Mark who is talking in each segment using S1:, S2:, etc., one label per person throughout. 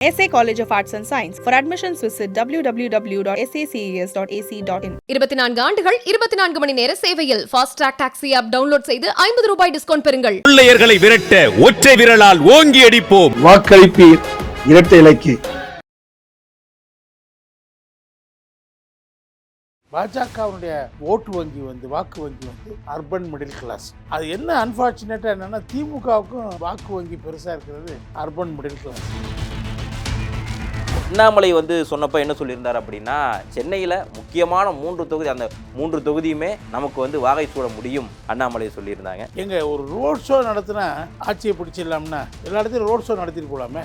S1: SA College of Arts and Science. For admissions, visit www.saces.ac.in.
S2: 24 ஆண்டுகள் 24 மணி நேர சேவையில் fast track taxi app download செய்து ₹50 டிஸ்கவுண்ட் பெறுங்கள்.
S3: பிள்ளையர்களை விரட்ட ஒற்றை விரலால் ஓங்கி அடிப்போம்.
S4: வாக்களிப்பீர் இரட்டை இலக்கு. பாஜகவுடைய ஓட்டு வங்கி வாக்கு வங்கி அர்பன் மிடில் கிளாஸ். அது என்ன அன்பார்ச்சுனேட்டா என்னன்னா திமுகவுக்கும் வாக்கு வங்கி பெருசா இருக்கிறது அர்பன் மிடில் கிளாஸ்.
S5: அண்ணாமலை சொன்னப்போ என்ன சொல்லியிருந்தார் அப்படின்னா, சென்னையில் முக்கியமான 3 தொகுதி, அந்த 3 தொகுதியுமே நமக்கு வாகை சூட முடியும் அண்ணாமலை சொல்லியிருந்தாங்க.
S4: எங்க ஒரு ரோட் ஷோ நடத்தினா ஆட்சியை பிடிச்சிடலாம்னா எல்லா இடத்துலையும் ரோட் ஷோ நடத்திட்டு போகலாமே.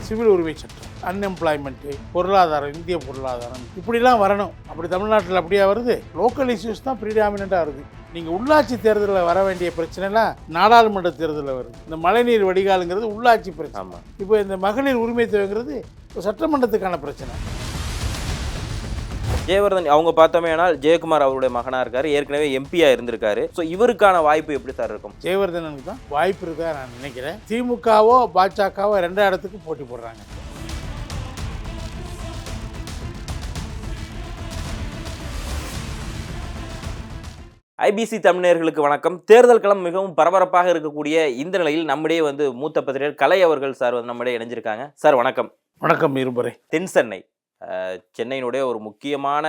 S4: சிவில் உரிமை சட்டம், அன்எம்ப்ளாய்மெண்ட்டு, பொருளாதாரம், இந்திய பொருளாதாரம் இப்படிலாம் வரணும். அப்படி தமிழ்நாட்டில் அப்படியே வருது. லோக்கல் இஷ்யூஸ் தான் ப்ரீடாமினண்ட்டாக வருது. நீங்கள் உள்ளாட்சி தேர்தலில் வர வேண்டிய பிரச்சனைலாம் நாடாளுமன்ற தேர்தலில் வருது. இந்த மழைநீர் வடிகாலுங்கிறது உள்ளாட்சி பிரச்சனை. இப்போ இந்த மகளிர் உரிமை தேவைங்கிறது சட்டமன்றத்துக்கான பிரச்சனை.
S5: ஜெயவர்தன் அவங்க பார்த்தோமேனால் ஜெயக்குமார் அவருடைய மகனாக இருக்காரு, ஏற்கனவே எம்பியாக இருந்திருக்காரு. ஸோ இவருக்கான வாய்ப்பு எப்படி சார் இருக்கும்?
S4: ஜெயவர்தனுக்கு தான் வாய்ப்பு இருக்கா நான் நினைக்கிறேன். திமுகவோ பாஜகவோ 2 இடத்துக்கு போட்டி போடுறாங்க.
S5: ஐபிசி தமிழர்களுக்கு வணக்கம். தேர்தல் களம் மிகவும் பரபரப்பாக இருக்கக்கூடிய இந்த நிலையில் நம்மிடையே மூத்த பத்திரிகர் கலை அவர்கள் சார் நம்மிடையே இணைஞ்சிருக்காங்க. சார் வணக்கம்.
S4: வணக்கம் இருபறை.
S5: தென் சென்னை, சென்னையினுடைய ஒரு முக்கியமான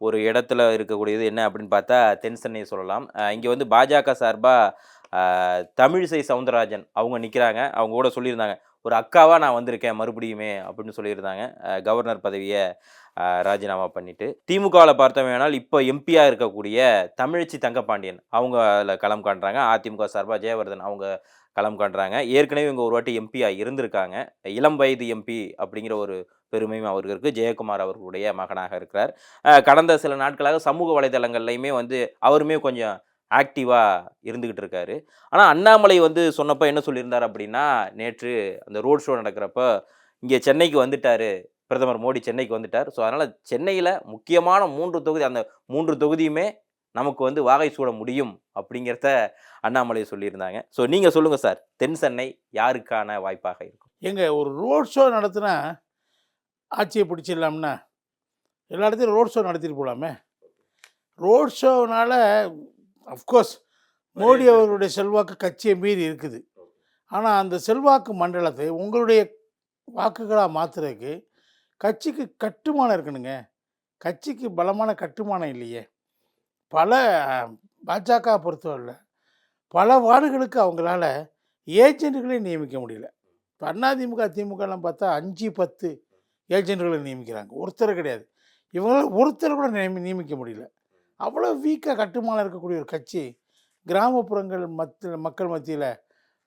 S5: ஒரு இடத்துல இருக்கக்கூடியது என்ன அப்படின்னு பார்த்தா தென் சென்னையை சொல்லலாம். இங்கே பாஜக சார்பாக தமிழிசை சவுந்தரராஜன் அவங்க நிற்கிறாங்க. அவங்க கூட சொல்லியிருந்தாங்க, ஒரு அக்காவாக நான் வந்திருக்கேன் மறுபடியுமே அப்படின்னு சொல்லியிருந்தாங்க. கவர்னர் பதவியை ராஜினாமா பண்ணிட்டு திமுகவில் பார்த்தோமேனால் இப்போ எம்பியாக இருக்கக்கூடிய தமிழச்சி தங்கப்பாண்டியன் அவங்க அதில் களம் காண்றாங்க. அதிமுக சார்பாக ஜெயவர்தன் அவங்க களம் காண்றாங்க. ஏற்கனவே இவங்க ஒரு வாட்டி எம்பியாக இருந்திருக்காங்க. இளம் வயது எம்பி அப்படிங்கிற ஒரு பெருமையும் அவருக்கு இருக்குது. ஜெயக்குமார் அவர்களுடைய மகனாக இருக்கிறார். கடந்த சில நாட்களாக சமூக வலைதளங்கள்லையுமே அவருமே கொஞ்சம் ஆக்டிவாக இருந்துக்கிட்டு இருக்காரு. ஆனால் அண்ணாமலை சொன்னப்போ என்ன சொல்லியிருந்தார் அப்படின்னா, நேற்று அந்த ரோட் ஷோ நடக்கிறப்ப இங்கே சென்னைக்கு வந்துட்டார் பிரதமர் மோடி, சென்னைக்கு வந்துட்டார். ஸோ அதனால் சென்னையில் முக்கியமான 3 தொகுதி, அந்த 3 தொகுதியுமே நமக்கு வாகை சூட முடியும் அப்படிங்கிறத அண்ணாமலை சொல்லியிருந்தாங்க. ஸோ நீங்கள் சொல்லுங்கள் சார், தென் சென்னை யாருக்கான வாய்ப்பாக இருக்கும்?
S4: ஒரு ரோட் ஷோ நடத்தினா ஆட்சியை பிடிச்சிடலாம்னா எல்லா இடத்துலையும் ரோட் ஷோ நடத்திட்டு போகலாமே. ரோட் ஷோனால் அஃப்கோர்ஸ் மோடி அவர்களுடைய செல்வாக்கு கட்சியை மீறி இருக்குது. ஆனால் அந்த செல்வாக்கு மண்டலத்தை உங்களுடைய வாக்குகளாக மாற்றுறதுக்கு கட்சிக்கு கட்டுமானம் இருக்கணுங்க. கட்சிக்கு பலமான கட்டுமானம் இல்லையே. பல பாஜக பொறுத்தவரையில் பல வார்டுகளுக்கு அவங்களால ஏஜென்ட்டுகளே நியமிக்க முடியல. இப்போ அதிமுக திமுகலாம் பார்த்தா 5-10 ஏஜென்ட்டுகளை நியமிக்கிறாங்க, ஒருத்தர் கிடையாது. இவங்களால ஒருத்தர் கூட நியமிக்க முடியல. அவ்வளோ வீக்காக கட்டுமானம் இருக்கக்கூடிய ஒரு கட்சி கிராமப்புறங்கள் மக்கள் மத்தியில்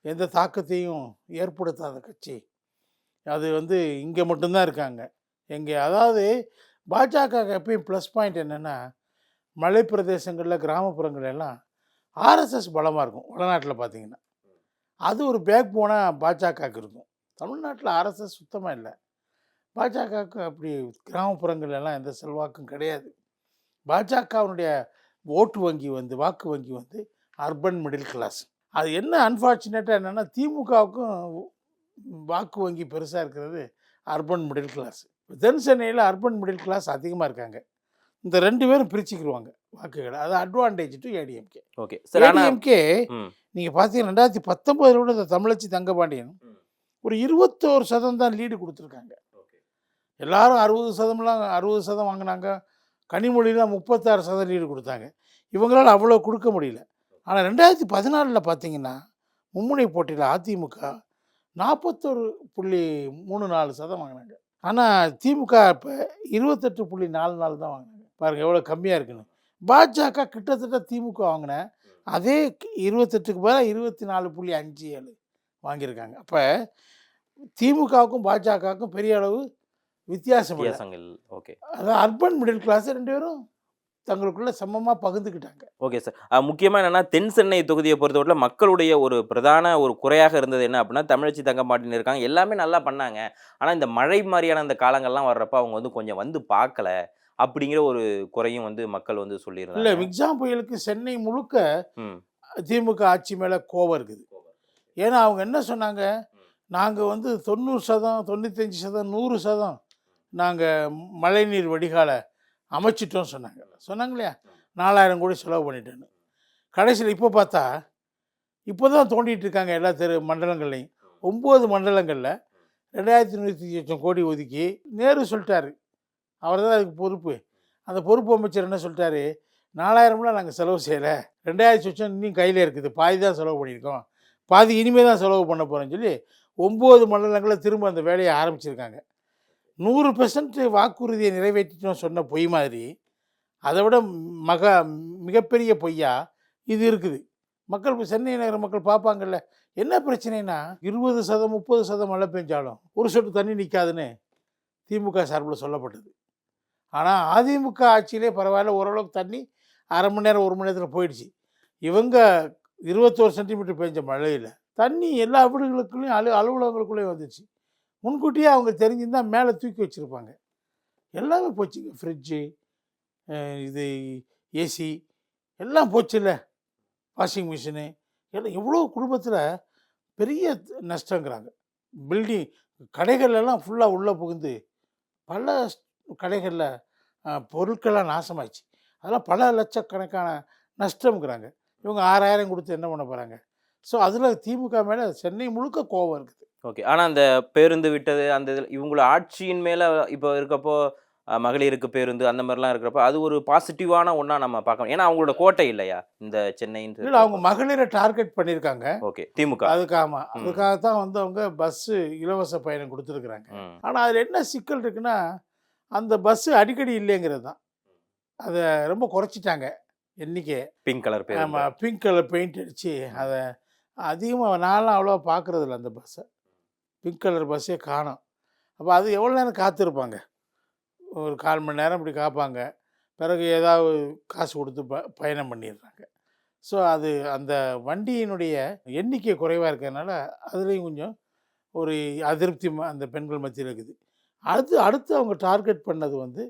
S4: எந்த தாக்கத்தையும் ஏற்படுத்தாத கட்சி. அது இங்கே மட்டும்தான் இருக்காங்க. அதாவது பாஜக எப்பயும் ப்ளஸ் பாயிண்ட் என்னென்னா, மலை பிரதேசங்களில் கிராமப்புறங்கள் எல்லாம் ஆர்எஸ்எஸ் பலமாக இருக்கும். வடநாட்டில் பார்த்தீங்கன்னா அது ஒரு பேக் போனால் பாஜகவுக்கு இருக்கும். தமிழ்நாட்டில் ஆர்எஸ்எஸ் சுத்தமாக இல்லை. பாஜகவுக்கு அப்படி கிராமப்புறங்கள் எல்லாம் எந்த செல்வாக்கும் கிடையாது. பாஜகவுடைய ஓட்டு வங்கி வாக்கு வங்கி அர்பன் மிடில் கிளாஸ். அது என்ன அன்ஃபார்ச்சுனேட்டாக என்னென்னா, திமுகவுக்கும் வாக்கு வங்கி பெருசாக இருக்கிறது அர்பன் மிடில் கிளாஸ். தென் சென்னையில் அர்பன் மிடில் கிளாஸ் அதிகமாக இருக்காங்க. இந்த 2 பேரும் பிரிச்சுக்கிடுவாங்க வாக்குகளை. அது advantage to ADMK.
S5: Okay,
S4: ADMK நீங்கள் பார்த்தீங்கன்னா 2019 இந்த தமிழச்சி தங்கபாண்டியன் ஒரு 21% தான் லீடு கொடுத்துருக்காங்க. எல்லாரும் 60% வாங்கினாங்க. கனிமொழிலாம் 36% லீடு கொடுத்தாங்க. இவங்களால் அவ்வளோ கொடுக்க முடியல. ஆனால் 2014 பார்த்தீங்கன்னா மும்முனை போட்டியில் அதிமுக 41.34% வாங்கினாங்க. ஆனால் திமுக இப்போ 28.44 தான் வாங்கினாங்க. பாருங்கள் எவ்வளோ கம்மியாக இருக்குன்னு. பாஜக கிட்டத்தட்ட திமுக வாங்கின அதே 28க்கு பதிலாக 24.57 வாங்கியிருக்காங்க. அப்போ திமுகவுக்கும் பாஜகவுக்கும் பெரிய அளவு வித்தியாசங்கள்.
S5: ஓகே,
S4: அதான் அர்பன் மிடில் கிளாஸ் 2 பேரும் தங்களுக்குள்ள சமமாக பகிர்ந்துக்கிட்டாங்க.
S5: Okay sir. முக்கியமாக என்னென்னா, தென் சென்னை தொகுதியை பொறுத்தவரையில் மக்களுடைய ஒரு பிரதான ஒரு குறையாக இருந்தது என்ன அப்படின்னா, தமிழச்சி தங்கப்பாண்டியன் இருக்காங்க, எல்லாமே நல்லா பண்ணாங்க. ஆனால் இந்த மழை மாதிரியான இந்த காலங்கள்லாம் வர்றப்ப அவங்க கொஞ்சம் பார்க்கல அப்படிங்கிற ஒரு குறையும் மக்கள் சொல்லியிருந்தாங்க.
S4: இல்லை, மிக்ஜாம் புயலுக்கு சென்னை முழுக்க திமுக ஆட்சி மேலே கோபம் இருக்குது. ஏன்னா அவங்க என்ன சொன்னாங்க, நாங்கள் வந்து 90%, 95%, 100% நாங்கள் மழைநீர் வடிகாலை அமைச்சிட்டோம் சொன்னாங்க இல்லையா, 4000 கோடி செலவு பண்ணிட்டேன்னு. கடைசியில் இப்போ பார்த்தா இப்போ தான் தோண்டிகிட்டு இருக்காங்க எல்லா மண்டலங்கள்லையும். 9 மண்டலங்களில் 2100 கோடி ஒதுக்கி நேரு சொல்லிட்டாரு, அவர் தான் அதுக்கு பொறுப்பு. அந்த பொறுப்பு அமைச்சர் என்ன சொல்லிட்டாரு, 4000 நாங்கள் செலவு செய்யலை, 2000 இன்னும் கையில் இருக்குது, பாதி தான் செலவு பண்ணியிருக்கோம், பாதி இனிமேல் தான் செலவு பண்ண போகிறோன்னு சொல்லி 9 மண்டலங்களில் திரும்ப அந்த வேலையை ஆரம்பிச்சிருக்காங்க. 100% வாக்குறுதியை நிறைவேற்றிட்டோம் சொன்ன பொய் மாதிரி அதை விட மிகப்பெரிய பொய்யா இது இருக்குது. மக்கள் இப்போ சென்னை நகர மக்கள் பார்ப்பாங்கல்ல, என்ன பிரச்சனைனா 20%, 30% மழை பெஞ்சாலும் ஒரு சொட்டு தண்ணி நிற்காதுன்னு திமுக சார்பில் சொல்லப்பட்டது. ஆனால் அதிமுக ஆட்சியிலே பரவாயில்ல, ஓரளவுக்கு தண்ணி அரை மணி நேரம் 1 மணி நேரத்தில் போயிடுச்சு. இவங்க 21 சென்டிமீட்டர் பெஞ்ச மழையில் தண்ணி எல்லா வீடுகளுக்குள்ளேயும் அலுவலகங்களுக்குள்ளேயும் வந்துச்சு. முன்கூட்டியே அவங்க தெரிஞ்சுருந்தால் மேலே தூக்கி வச்சுருப்பாங்க. எல்லாமே போச்சுங்க, ஃப்ரிட்ஜு, இது ஏசி எல்லாம் போச்சுல்ல, வாஷிங் மிஷினு எல்லாம். எவ்வளோ குடும்பத்தில் பெரிய நஷ்டங்கிறாங்க. பில்டிங் கடைகள்லாம் ஃபுல்லாக உள்ளே புகுந்து பல கடைகளில் பொருட்கள்லாம் நாசமாயிடுச்சு. அதெல்லாம் பல லட்சக்கணக்கான நஷ்டம்ங்கிறாங்க. இவங்க 6000 கொடுத்து என்ன பண்ண போகிறாங்க? ஸோ அதில் திமுக மேலே சென்னை முழுக்க கோபம் இருக்குது.
S5: ஓகே. ஆனால் அந்த பேருந்து விட்டது அந்த இதில் இவங்கள ஆட்சியின் மேலே இப்போ இருக்கப்போ மகளிருக்கு பேருந்து அந்த மாதிரிலாம் இருக்கிறப்போ அது ஒரு பாசிட்டிவான ஒன்றா நம்ம பார்க்கணும். ஏன்னா அவங்களோட கோட்டை இல்லையா இந்த சென்னைன்னு.
S4: இல்லை, அவங்க மகளிரை டார்கெட் பண்ணியிருக்காங்க.
S5: ஓகே, திமுக
S4: அதுக்காக தான் வந்து அவங்க பஸ்ஸு இலவச பயணம் கொடுத்துருக்குறாங்க. ஆனால் அதில் என்ன சிக்கல் இருக்குன்னா, அந்த பஸ்ஸு அடிக்கடி இல்லைங்கிறது தான். அதை ரொம்ப குறைச்சிட்டாங்க எண்ணிக்கை.
S5: பிங்க் கலர் பேர்.
S4: ஆமாம், பிங்க் கலர் பெயிண்ட் அடித்து அதை அதிகமாக நான்லாம் அவ்வளோவா பார்க்குறதில்ல அந்த பஸ்ஸை. பிங்க் கலர் பஸ்ஸே காணோம். அப்போ அது எவ்வளோ நேரம் காத்திருப்பாங்க? ஒரு 1/4 மணி நேரம் இப்படி காப்பாங்க, பிறகு ஏதாவது காசு கொடுத்து பயணம் பண்ணிடுறாங்க. ஸோ அது அந்த வண்டியினுடைய எண்ணிக்கை குறைவாக இருக்கிறதுனால அதுலேயும் கொஞ்சம் ஒரு அதிருப்தி அந்த பெண்கள் மத்தியில் இருக்குது. அடுத்து அவங்க டார்கெட் பண்ணது வந்து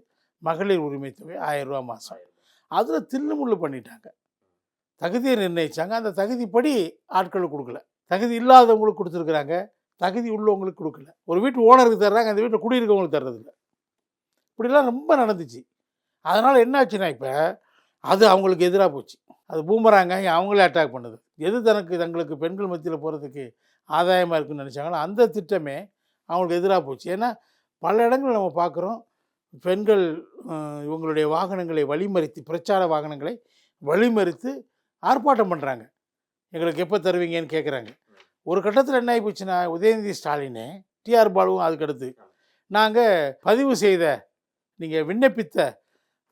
S4: மகளிர் உரிமை தொகை 1000 ரூபா மாதம். அதில் தில்லுமுள்ளு பண்ணிட்டாங்க. தகுதியை நிர்ணயித்தாங்க, அந்த தகுதிப்படி ஆட்களுக்கு கொடுக்கல. தகுதி இல்லாதவங்களுக்கு கொடுத்துருக்குறாங்க, தகுதி உள்ளவங்களுக்கு கொடுக்கல. ஒரு வீட்டு ஓனருக்கு தர்றாங்க, அந்த வீட்டில் குடியிருக்கவங்களுக்கு தர்றதில்ல. இப்படிலாம் ரொம்ப நடந்துச்சு. அதனால் என்ன ஆச்சுன்னா, இப்போ அது அவங்களுக்கு எதிராக போச்சு. அது பூமராங்க அவங்களே அட்டாக் பண்ணுது. எது தங்களுக்கு பெண்கள் மத்தியில் போகிறதுக்கு ஆதாயமாக இருக்குன்னு நினச்சாங்களோ அந்த திட்டமே அவங்களுக்கு எதிராக போச்சு. ஏன்னா பல இடங்கள் நம்ம பார்க்குறோம், பெண்கள் இவங்களுடைய வாகனங்களை வழிமறித்து, பிரச்சார வாகனங்களை வழிமறித்து ஆர்ப்பாட்டம் பண்ணுறாங்க. எங்களுக்கு எப்போ தருவீங்கன்னு கேட்குறாங்க. ஒரு கட்டத்தில் என்ன ஆகி போச்சுன்னா, உதயநிதி ஸ்டாலின், டிஆர் பாலுவும் அதுக்கடுத்து நாங்கள் பதிவு செய்த, நீங்கள் விண்ணப்பித்த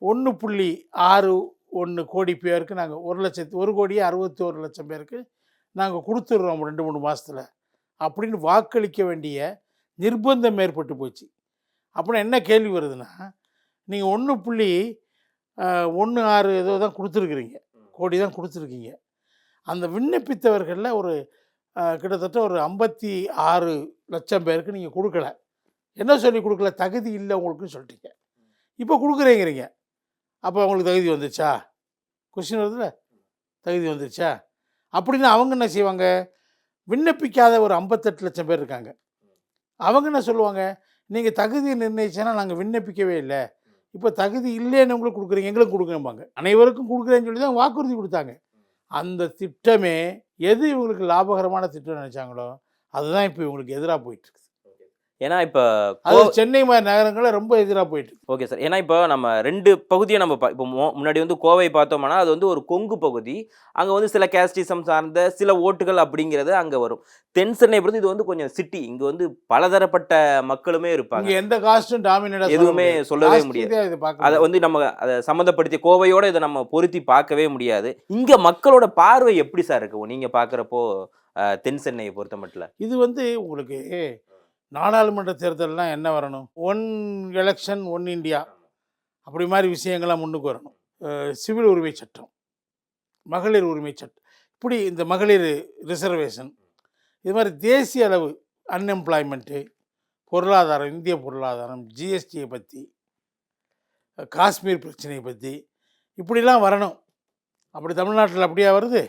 S4: 1.61 கோடி பேருக்கு நாங்கள் 1,61,61,00,000 பேருக்கு நாங்கள் கொடுத்துட்றோம் 2-3 மாதத்தில் அப்படின்னு வாக்களிக்க வேண்டிய நிர்பந்தம் ஏற்பட்டு போச்சு. அப்புறம் என்ன கேள்வி வருதுன்னா, நீங்கள் 1.16 ஏதோ தான் கொடுத்துருக்குறீங்க, கோடி தான் கொடுத்துருக்கீங்க. அந்த விண்ணப்பித்தவர்களில் ஒரு கிட்டத்தட்ட ஒரு 56 லட்சம் பேருக்கு நீங்கள் கொடுக்கல. என்ன சொல்லி கொடுக்கல? தகுதி இல்லை உங்களுக்குன்னு சொல்லிட்டீங்க. இப்போ கொடுக்குறேங்கிறீங்க. அப்போ அவங்களுக்கு தகுதி வந்துருச்சா? கொஸ்டின் வருதுல்ல, தகுதி வந்துருச்சா? அப்படின்னு அவங்க என்ன செய்வாங்க? விண்ணப்பிக்காத ஒரு 58 லட்சம் பேர் இருக்காங்க. அவங்க என்ன சொல்லுவாங்க? நீங்கள் தகுதியை நிர்ணயிச்சேன்னா நாங்கள் விண்ணப்பிக்கவே இல்லை, இப்போ தகுதி இல்லைன்னு உங்களுக்கு கொடுக்குறீங்க, எங்களுக்கு கொடுக்கணும்பாங்க. அனைவருக்கும் கொடுக்குறேன்னு சொல்லி தான் வாக்குறுதி கொடுத்தாங்க. அந்த திட்டமே எது இவங்களுக்கு லாபகரமான திட்டம் நினச்சாங்களோ அதுதான் இப்போ இவங்களுக்கு எதிராக போயிட்டுருக்கு.
S5: ஏன்னா இப்போ
S4: அது சென்னை மாதிரி நகரங்களில் ரொம்ப எதிராக போயிட்டு.
S5: Okay sir. ஏன்னா இப்போ நம்ம 2 பகுதியை நம்ம இப்போ முன்னாடி வந்து கோவை பார்த்தோம்னா அது வந்து ஒரு கொங்கு பகுதி, அங்கே வந்து சில கேஸ்டிசம் சார்ந்த சில ஓட்டுகள் அப்படிங்கிறது அங்கே வரும். தென் சென்னை பொறுத்து இது வந்து கொஞ்சம் சிட்டி, இங்கே வந்து பலதரப்பட்ட மக்களுமே இருப்பாங்க.
S4: எந்த காஸ்டும் டாமினேட்
S5: எதுவுமே சொல்லவே முடியாது. அதை வந்து நம்ம அதை சம்மந்தப்படுத்தி கோவையோட இதை நம்ம பொருத்தி பார்க்கவே முடியாது. இங்கே மக்களோட பார்வை எப்படி சார் இருக்கும் நீங்கள் பார்க்குறப்போ தென் சென்னையை பொறுத்த மட்டும்?
S4: இது வந்து உங்களுக்கு நாடாளுமன்ற தேர்தல்லாம் என்ன வரணும்? 1 எலெக்ஷன் 1 இந்தியா அப்படி மாதிரி விஷயங்கள்லாம் முன்னுக்கு வரணும். சிவில் உரிமை சட்டம், மகளிர் உரிமை சட்டம், இப்படி இந்த மகளிர் ரிசர்வேஷன், இது மாதிரி தேசிய அளவு அன்எம்ப்ளாய்மெண்ட்டு, பொருளாதாரம், இந்திய பொருளாதாரம், ஜிஎஸ்டியை பற்றி, காஷ்மீர் பிரச்சனையை பற்றி இப்படிலாம் வரணும். அப்படி தமிழ்நாட்டில் அப்படியா வருது?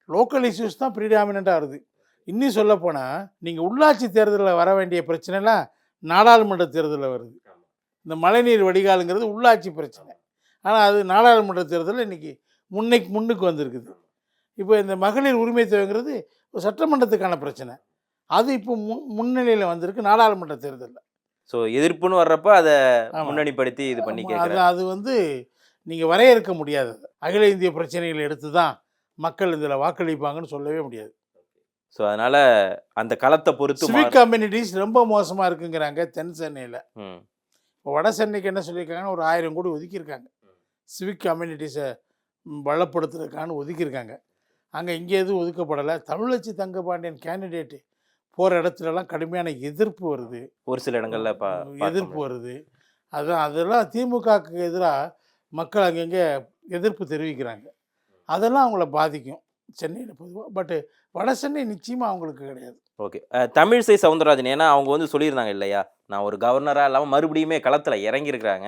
S4: லோக்கல் இஷ்யூஸ் தான் ப்ரீடாமினண்ட்டாக வருது. இன்னும் சொல்லப்போனால் நீங்கள் உள்ளாட்சி தேர்தலில் வர வேண்டிய பிரச்சனைலாம் நாடாளுமன்ற தேர்தலில் வருது. இந்த மழைநீர் வடிகாலுங்கிறது உள்ளாட்சி பிரச்சனை, ஆனால் அது நாடாளுமன்ற தேர்தலில் இன்றைக்கி முன்னுக்கு வந்திருக்குது. இப்போ இந்த மகளிர் உரிமை தேவைங்கிறது ஒரு சட்டமன்றத்துக்கான பிரச்சனை, அது இப்போ முன்னிலையில் வந்திருக்கு நாடாளுமன்ற தேர்தலில்.
S5: ஸோ எதிர்ப்புன்னு வர்றப்போ அதை முன்னணிப்படுத்தி இது பண்ணி
S4: அது வந்து நீங்கள் வரையறுக்க முடியாது. அகில இந்திய பிரச்சனைகளை எடுத்து தான் மக்கள் இதில் வாக்களிப்பாங்கன்னு சொல்லவே முடியாது.
S5: ஸோ அதனால் அந்த களத்தை பொறுத்து
S4: சிவிக் கம்யூனிட்டிஸ் ரொம்ப மோசமாக இருக்குங்கிறாங்க தென் சென்னையில். இப்போ வட சென்னைக்கு என்ன சொல்லியிருக்காங்கன்னா ஒரு 1000 கோடி ஒதுக்கியிருக்காங்க சிவிக் கம்யூனிட்டிஸை பலப்படுத்துறதுக்கான ஒதுக்கியிருக்காங்க. அங்கே இங்கே எதுவும் ஒதுக்கப்படலை. தமிழச்சி தங்கபாண்டியன் கேண்டிடேட்டு போகிற இடத்துலலாம் கடுமையான எதிர்ப்பு வருது, ஒரு சில இடங்களில் எதிர்ப்பு வருது. அதெல்லாம் திமுகவுக்கு எதிராக மக்கள் அங்கங்கே எதிர்ப்பு தெரிவிக்கிறாங்க. அதெல்லாம் அவங்கள பாதிக்கும் சென்னையில் பொதுவாக. பட்டு வட சென்னை நிச்சயமாக அவங்களுக்கு கிடையாது.
S5: ஓகே, தமிழிசை சவுந்தரராஜன் ஏன்னா அவங்க வந்து சொல்லியிருந்தாங்க இல்லையா, நான் ஒரு கவர்னராக இல்லாமல் மறுபடியுமே களத்தில் இறங்கியிருக்கிறாங்க.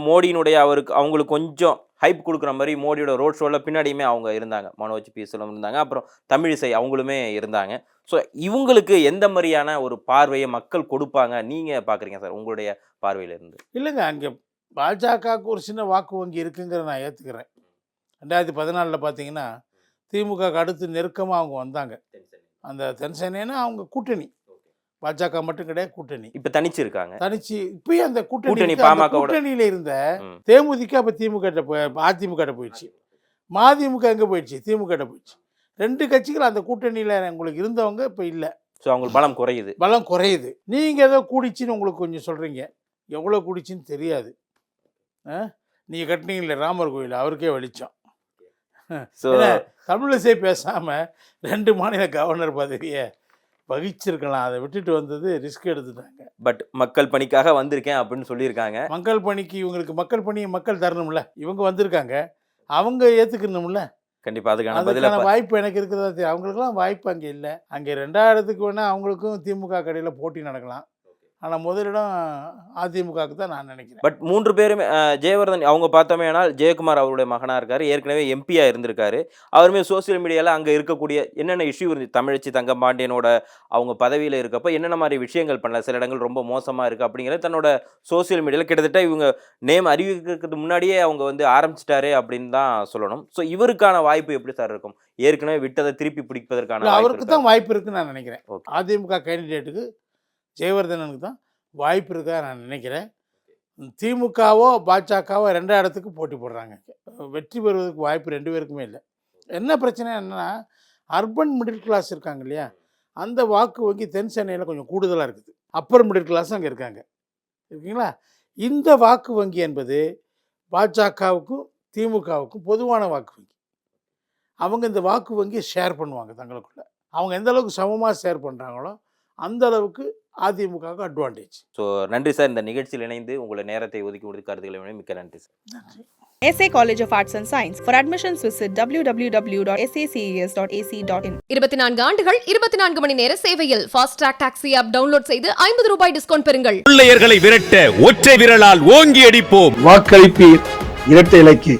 S5: மோடியினுடைய அவங்களுக்கு கொஞ்சம் ஹைப் கொடுக்குற மாதிரி மோடியோட ரோட் ஷோவில் பின்னாடியுமே அவங்க இருந்தாங்க, மனோஜ் பீசலும் இருந்தாங்க, அப்புறம் தமிழிசை அவங்களுமே இருந்தாங்க. ஸோ இவங்களுக்கு எந்த மாதிரியான ஒரு பார்வையை மக்கள் கொடுப்பாங்க நீங்கள் பார்க்குறீங்க சார் உங்களுடைய பார்வையிலேருந்து?
S4: இல்லைங்க, அங்கே பாஜகவுக்கு ஒரு சின்ன வாக்கு வங்கி இருக்குங்கிறத நான் ஏற்றுக்கிறேன். 2014 பார்த்தீங்கன்னா திமுகவுக்கு அடுத்து நெருக்கமாக அவங்க வந்தாங்க. அந்த தென் சென்னைன்னா அவங்க கூட்டணி, பாஜக மட்டும் கிடையாது, கூட்டணி.
S5: இப்போ தனிச்சு இருக்காங்க,
S4: தனிச்சு இப்பயும் அந்த கூட்டணியில் இருந்த தேமுதிக இப்போ திமுக அதிமுக போயிடுச்சு, மதிமுக எங்கே போயிடுச்சு, திமுக போயிடுச்சு. 2 கட்சிகள் அந்த கூட்டணியில் உங்களுக்கு இருந்தவங்க இப்போ இல்லை.
S5: ஸோ அவங்களுக்கு பலம் குறையுது. நீங்கள் ஏதோ கூடிச்சின்னு உங்களுக்கு கொஞ்சம் சொல்கிறீங்க, எவ்வளோ கூடிச்சின்னு தெரியாது. நீங்கள் கட்டினீங்களே ராமர் கோயில், அவருக்கே வெளிச்சம். ஸோ தமிழிசை பேசாமல் 2 மாநில கவர்னர் பதவியை வகிச்சிருக்கலாம், அதை விட்டுட்டு வந்தது ரிஸ்க் எடுத்துட்டாங்க. பட் மக்கள் பணிக்காக வந்திருக்கேன் அப்படின்னு சொல்லியிருக்காங்க.
S4: மக்கள் பணிக்கு இவங்களுக்கு மக்கள் பணியை மக்கள் தரணும்ல, இவங்க வந்திருக்காங்க, அவங்க ஏற்றுக்கணும்ல.
S5: கண்டிப்பாக அதுக்கான
S4: வாய்ப்பு எனக்கு இருக்கிறதா தெரியும். அவங்களுக்குலாம் வாய்ப்பு அங்கே இல்லை. அங்கே 2ஆயிரத்துக்கு வேணால் அவங்களுக்கும் திமுக கடையில் போட்டி நடக்கலாம், ஆனால் முதலிடம் அதிமுகவுக்கு தான் நான் நினைக்கிறேன்.
S5: பட் 3 பேருமே ஜெயவர்தன் அவங்க பார்த்தோமே ஆனால் ஜெயக்குமார் அவருடைய மகனாக இருக்கார், ஏற்கனவே எம்பியாக இருந்திருக்காரு. அவருமே சோசியல் மீடியாவில் அங்கே இருக்கக்கூடிய என்னென்ன இஷ்யூ இருந்துச்சு, தமிழச்சி தங்கபாண்டியனோட அவங்க பதவியில் இருக்கப்போ என்னென்ன மாதிரி விஷயங்கள் பண்ணல, சில இடங்கள் ரொம்ப மோசமாக இருக்குது அப்படிங்கிறது தன்னோட சோசியல் மீடியாவில் கிட்டத்தட்ட இவங்க நேம் அறிவிக்கிறதுக்கு முன்னாடியே அவங்க வந்து ஆரம்பிச்சிட்டாரு அப்படின்னு தான் சொல்லணும். ஸோ இவருக்கான வாய்ப்பு எப்படி சார் இருக்கும்? ஏற்கனவே விட்டதை திருப்பி பிடிப்பதற்கான
S4: அவருக்கு தான் வாய்ப்பு இருக்குன்னு நான் நினைக்கிறேன். அதிமுக கேண்டிடேட்டுக்கு ஜெயவர்தனனுக்கு தான் வாய்ப்பு இருக்கா நான் நினைக்கிறேன். திமுகவோ பாஜகவோ 2 இடத்துக்கு போட்டி போடுறாங்க. வெற்றி பெறுவதற்கு வாய்ப்பு 2 பேருக்குமே இல்லை. என்ன பிரச்சனை என்னன்னா, அர்பன் மிடில் கிளாஸ் இருக்காங்க இல்லையா, அந்த வாக்கு வங்கி தென் சென்னையில் கொஞ்சம் கூடுதலாக இருக்குது. அப்பர் மிடில் கிளாஸ் அங்கே இருக்காங்க, இருக்கீங்களா. இந்த வாக்கு வங்கி என்பது பாஜகவுக்கும் திமுகவுக்கும் பொதுவான வாக்கு வங்கி. அவங்க இந்த வாக்கு வங்கியை ஷேர் பண்ணுவாங்க தங்களுக்குள்ள. அவங்க எந்த அளவுக்கு சமமாக ஷேர் பண்ணுறாங்களோ அந்த அளவுக்கு அதிமுகவுக்கு அட்வான்டேஜ்.
S5: ஸோ நன்றி சார், இந்த நிகழ்ச்சியில் இணைந்து உங்களை நேரத்தை ஒதுக்கி கொடுத்து கருத்துக்களை மிக்க நன்றி சார்.
S4: நன்றி.
S1: SA College of Arts and Science. For admissions visit www.saces.ac.in.
S2: 24 ஆண்டுகள் 24 மணி நேர சேவையில் fast track taxi app download செய்து 50 ரூபாய் டிஸ்கவுண்ட் பெறுங்கள்.
S3: பிள்ளையர்களை விரட்ட ஒற்றை விரலால் ஓங்கி அடிப்போம்.
S6: வாக்களிப்பீர் இரட்டை இலக்கு.